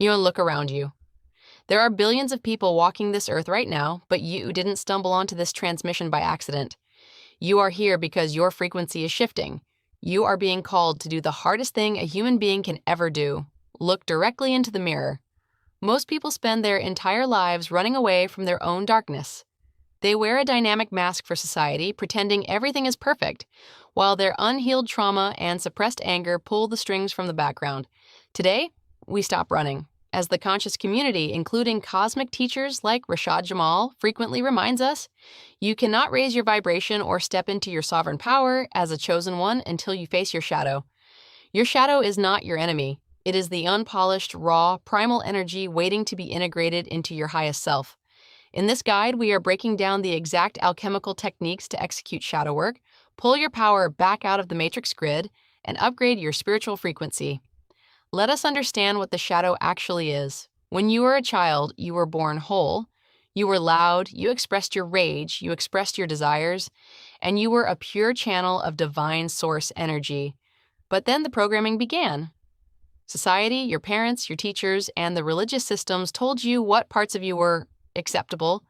Look around you. There are billions of people walking this earth right now, but you didn't stumble onto this transmission by accident. You are here because your frequency is shifting. You are being called to do the hardest thing a human being can ever do. Look directly into the mirror. Most people spend their entire lives running away from their own darkness. They wear a dynamic mask for society, pretending everything is perfect, while their unhealed trauma and suppressed anger pull the strings from the background. Today, we stop running. As the conscious community, including cosmic teachers like Rashad Jamal, frequently reminds us, you cannot raise your vibration or step into your sovereign power as a chosen one until you face your shadow. Your shadow is not your enemy. It is the unpolished, raw, primal energy waiting to be integrated into your highest self. In this guide, we are breaking down the exact alchemical techniques to execute shadow work, pull your power back out of the matrix grid, and upgrade your spiritual frequency. Let us understand what the shadow actually is. When you were a child, you were born whole. You were loud, you expressed your rage, you expressed your desires, and you were a pure channel of divine source energy. But then the programming began. Society, your parents, your teachers, and the religious systems told you what parts of you were acceptable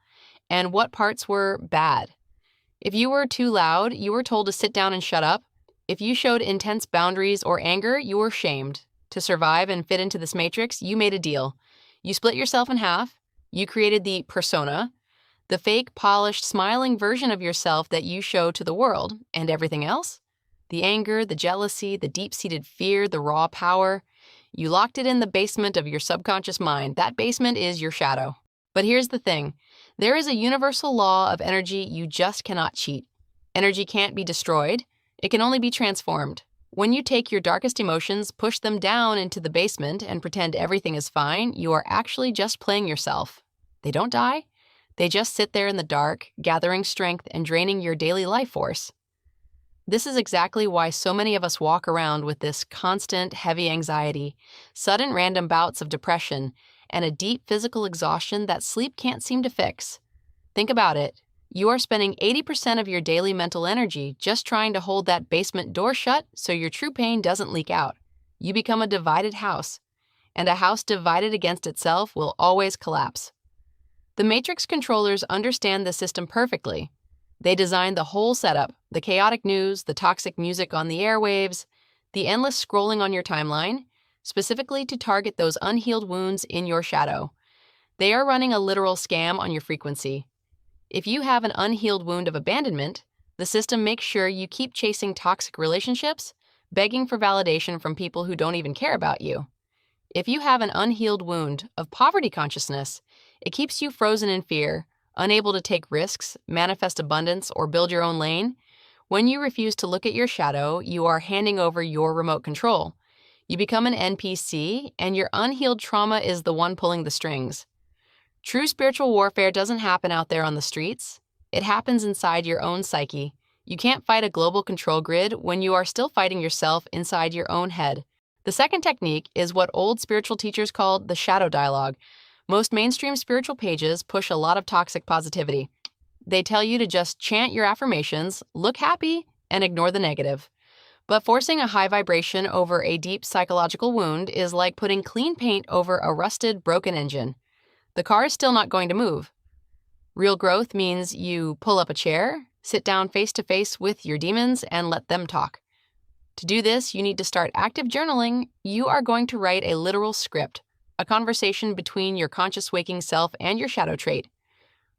and what parts were bad. If you were too loud, you were told to sit down and shut up. If you showed intense boundaries or anger, you were shamed. To survive and fit into this matrix, you made a deal. You split yourself in half. You created the persona, the fake, polished, smiling version of yourself that you show to the world, and everything else? The anger, the jealousy, the deep-seated fear, the raw power. You locked it in the basement of your subconscious mind. That basement is your shadow. But here's the thing. There is a universal law of energy you just cannot cheat. Energy can't be destroyed. It can only be transformed. When you take your darkest emotions, push them down into the basement, and pretend everything is fine, you are actually just playing yourself. They don't die. They just sit there in the dark, gathering strength and draining your daily life force. This is exactly why so many of us walk around with this constant, heavy anxiety, sudden random bouts of depression, and a deep physical exhaustion that sleep can't seem to fix. Think about it. You are spending 80% of your daily mental energy just trying to hold that basement door shut so your true pain doesn't leak out. You become a divided house, and a house divided against itself will always collapse. The Matrix controllers understand the system perfectly. They designed the whole setup, the chaotic news, the toxic music on the airwaves, the endless scrolling on your timeline, specifically to target those unhealed wounds in your shadow. They are running a literal scam on your frequency. If you have an unhealed wound of abandonment, the system makes sure you keep chasing toxic relationships, begging for validation from people who don't even care about you. If you have an unhealed wound of poverty consciousness, it keeps you frozen in fear, unable to take risks, manifest abundance, or build your own lane. When you refuse to look at your shadow, you are handing over your remote control. You become an NPC, and your unhealed trauma is the one pulling the strings. True spiritual warfare doesn't happen out there on the streets. It happens inside your own psyche. You can't fight a global control grid when you are still fighting yourself inside your own head. The second technique is what old spiritual teachers called the shadow dialogue. Most mainstream spiritual pages push a lot of toxic positivity. They tell you to just chant your affirmations, look happy, and ignore the negative. But forcing a high vibration over a deep psychological wound is like putting clean paint over a rusted, broken engine. The car is still not going to move. Real growth means you pull up a chair, sit down face to face with your demons, and let them talk. To do this, you need to start active journaling. You are going to write a literal script, a conversation between your conscious waking self and your shadow trait.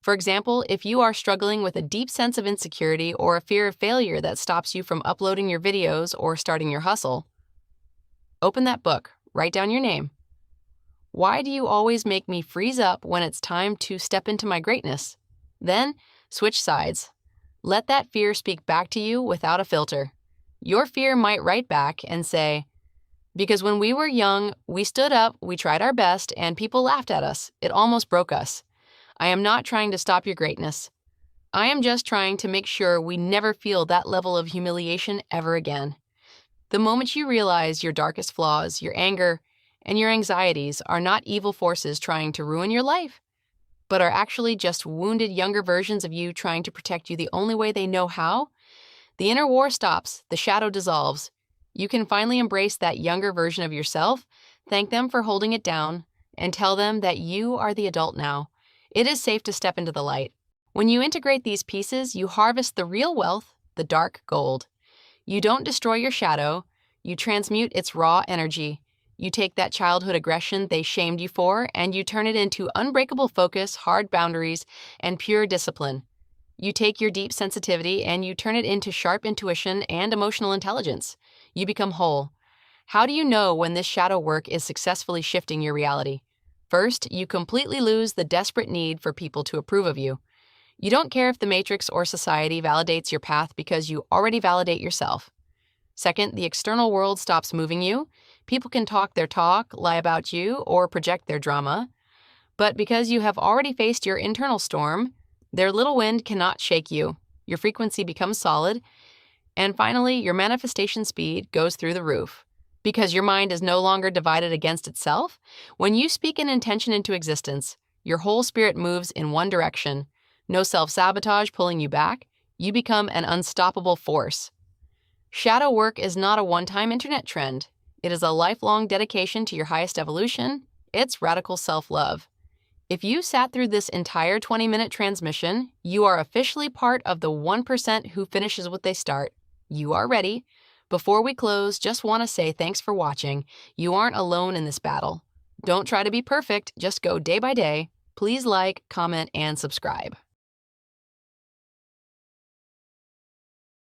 For example, if you are struggling with a deep sense of insecurity or a fear of failure that stops you from uploading your videos or starting your hustle, open that book, write down your name. Why do you always make me freeze up when it's time to step into my greatness? Then, switch sides. Let that fear speak back to you without a filter. Your fear might write back and say, "Because when we were young, we stood up, we tried our best, and people laughed at us. It almost broke us. I am not trying to stop your greatness. I am just trying to make sure we never feel that level of humiliation ever again." The moment you realize your darkest flaws, your anger, and your anxieties are not evil forces trying to ruin your life, but are actually just wounded younger versions of you trying to protect you the only way they know how, the inner war stops, the shadow dissolves. You can finally embrace that younger version of yourself, thank them for holding it down, and tell them that you are the adult now. It is safe to step into the light. When you integrate these pieces, you harvest the real wealth, the dark gold. You don't destroy your shadow, you transmute its raw energy. You take that childhood aggression they shamed you for, and you turn it into unbreakable focus, hard boundaries, and pure discipline. You take your deep sensitivity and you turn it into sharp intuition and emotional intelligence. You become whole. How do you know when this shadow work is successfully shifting your reality? First, you completely lose the desperate need for people to approve of you. You don't care if the matrix or society validates your path because you already validate yourself. Second, the external world stops moving you. People can talk their talk, lie about you, or project their drama. But because you have already faced your internal storm, their little wind cannot shake you. Your frequency becomes solid. And finally, your manifestation speed goes through the roof. Because your mind is no longer divided against itself, when you speak an intention into existence, your whole spirit moves in one direction. No self-sabotage pulling you back. You become an unstoppable force. Shadow work is not a one-time internet trend. It is a lifelong dedication to your highest evolution. It's radical self-love. If you sat through this entire 20-minute transmission, you are officially part of the 1% who finishes what they start. You are ready. Before we close, just want to say thanks for watching. You aren't alone in this battle. Don't try to be perfect, just go day by day. Please like, comment, and subscribe.